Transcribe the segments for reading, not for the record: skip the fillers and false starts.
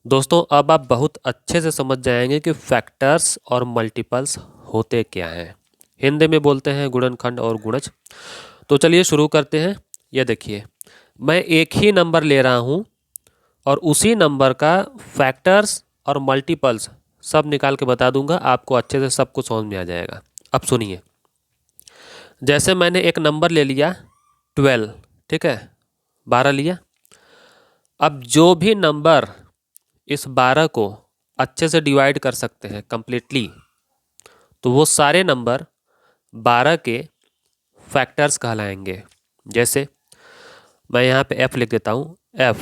दोस्तों अब आप बहुत अच्छे से समझ जाएंगे कि फैक्टर्स और मल्टीपल्स होते क्या हैं। हिंदी में बोलते हैं गुणनखंड और गुणज। तो चलिए शुरू करते हैं। यह देखिए, मैं एक ही नंबर ले रहा हूँ और उसी नंबर का फैक्टर्स और मल्टीपल्स सब निकाल के बता दूंगा, आपको अच्छे से सब कुछ समझ में आ जाएगा। अब सुनिए, जैसे मैंने एक नंबर ले लिया 12, ठीक है, 12 लिया। अब जो भी नंबर इस 12 को अच्छे से डिवाइड कर सकते हैं कंप्लीटली, तो वो सारे नंबर 12 के फैक्टर्स कहलाएंगे। जैसे मैं यहाँ पे f लिख देता हूँ, f,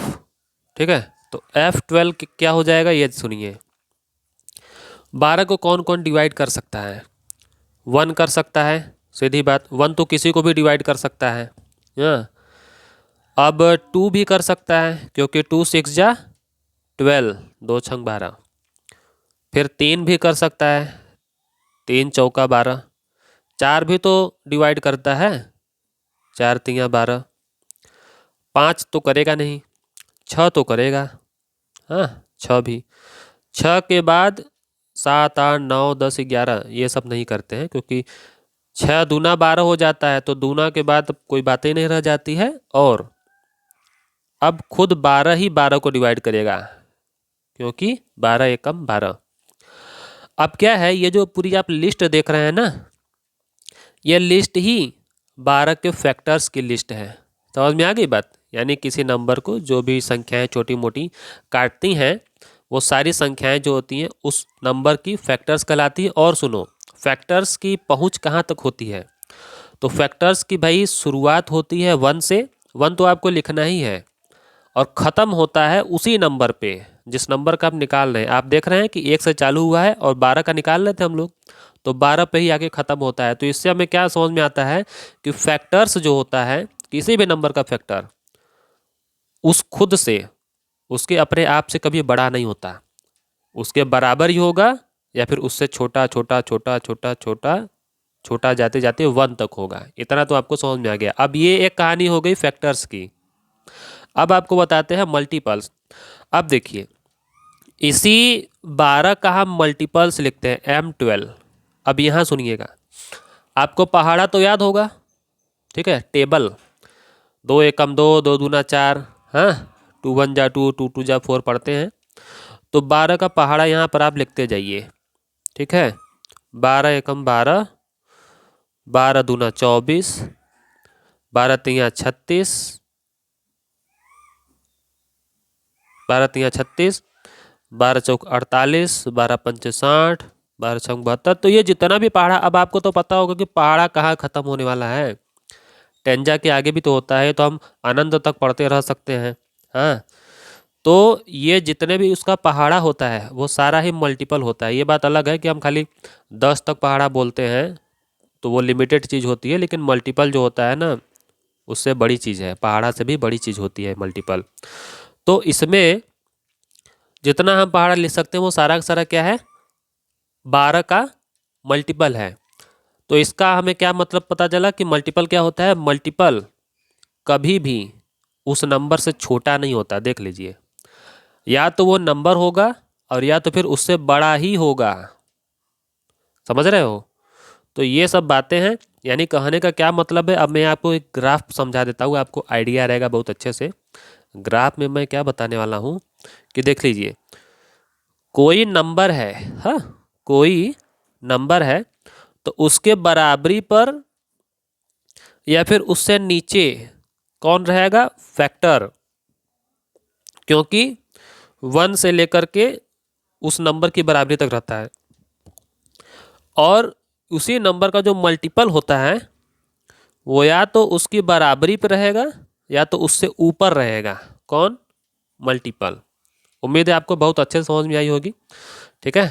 ठीक है। तो f12 क्या हो जाएगा, ये सुनिए। 12 को कौन कौन डिवाइड कर सकता है? 1 कर सकता है, सीधी बात। 1 तो किसी को भी डिवाइड कर सकता है। हाँ, अब 2 भी कर सकता है, क्योंकि 2 6 जा 12, 2 छंग 12। फिर 3 भी कर सकता है, 3 चौका 12। 4 भी तो डिवाइड करता है, 4 तियाँ 12। 5 तो करेगा नहीं, 6 तो करेगा, हाँ 6 भी। 6 के बाद 7 8 9 10 11 ये सब नहीं करते हैं, क्योंकि 6 दूना 12 हो जाता है, तो दूना के बाद कोई बातें नहीं रह जाती है। और अब खुद 12 ही 12 को डिवाइड करेगा, क्योंकि 12 एकम 12। अब क्या है, ये जो पूरी आप लिस्ट देख रहे हैं ना, ये लिस्ट ही 12 के फैक्टर्स की लिस्ट है। समझ में आ गई बात? यानी किसी नंबर को जो भी संख्याएं छोटी मोटी काटती हैं, वो सारी संख्याएं जो होती हैं उस नंबर की फैक्टर्स कहलाती है। और सुनो, फैक्टर्स की पहुंच कहाँ तक होती है? तो फैक्टर्स की भाई शुरुआत होती है 1 से। 1 तो आपको लिखना ही है, और ख़त्म होता है उसी नंबर पे जिस नंबर का आप निकाल रहे हैं। आप देख रहे हैं कि 1 से चालू हुआ है और 12 का निकाल रहे थे हम लोग, तो 12 पे ही आके ख़त्म होता है। तो इससे हमें क्या समझ में आता है कि फैक्टर्स जो होता है, किसी भी नंबर का फैक्टर उस खुद से, उसके अपने आप से कभी बड़ा नहीं होता, उसके बराबर ही होगा, या फिर उससे छोटा छोटा छोटा छोटा छोटा छोटा जाते जाते 1 तक होगा। इतना तो आपको समझ में आ गया। अब ये एक कहानी हो गई फैक्टर्स की। अब आपको बताते हैं मल्टीपल्स। अब देखिए, इसी 12 का हम मल्टीपल्स लिखते हैं M12। अब यहाँ सुनिएगा, आपको पहाड़ा तो याद होगा, ठीक है, टेबल 2 एकम 2, 2 दूना 4, हाँ, 2 1 जा 2, 2 2 जा 4 पढ़ते हैं। तो 12 का पहाड़ा यहाँ पर आप लिखते जाइए, ठीक है। 12 एकम 12, 12 दूना 24, 12 तियाँ 36, 12 तियाँ 36, 12 चौक 48, 12 पंचे 60, 12 छंग 72। तो ये जितना भी पहाड़ा, अब आपको तो पता होगा कि पहाड़ा कहाँ ख़त्म होने वाला है। टेंजा के आगे भी तो होता है, तो हम अनंत तक पढ़ते रह सकते हैं। हाँ, तो ये जितने भी उसका पहाड़ा होता है वो सारा ही मल्टीपल होता है। ये बात अलग है कि हम खाली 10 तक पहाड़ा बोलते हैं, तो वो लिमिटेड चीज़ होती है, लेकिन मल्टीपल जो होता है ना, उससे बड़ी चीज़ है, पहाड़ा से भी बड़ी चीज़ होती है मल्टीपल। तो इसमें जितना हम पहाड़ा लिख सकते हैं वो सारा का सारा क्या है, 12 का मल्टीपल है। तो इसका हमें क्या मतलब पता चला कि मल्टीपल क्या होता है? मल्टीपल कभी भी उस नंबर से छोटा नहीं होता। देख लीजिए, या तो वो नंबर होगा और या तो फिर उससे बड़ा ही होगा। समझ रहे हो? तो ये सब बातें हैं। यानी कहने का क्या मतलब है, अब मैं आपको एक ग्राफ समझा देता हूँ, आपको आइडिया रहेगा बहुत अच्छे से। ग्राफ में मैं क्या बताने वाला हूँ कि देख लीजिए, कोई नंबर है, हाँ, कोई नंबर है, तो उसके बराबरी पर या फिर उससे नीचे कौन रहेगा? फैक्टर। क्योंकि 1 से लेकर के उस नंबर की बराबरी तक रहता है, और उसी नंबर का जो मल्टीपल होता है वो या तो उसकी बराबरी पर रहेगा या तो उससे ऊपर रहेगा। कौन? मल्टीपल। उम्मीद है आपको बहुत अच्छे से समझ में आई होगी, ठीक है।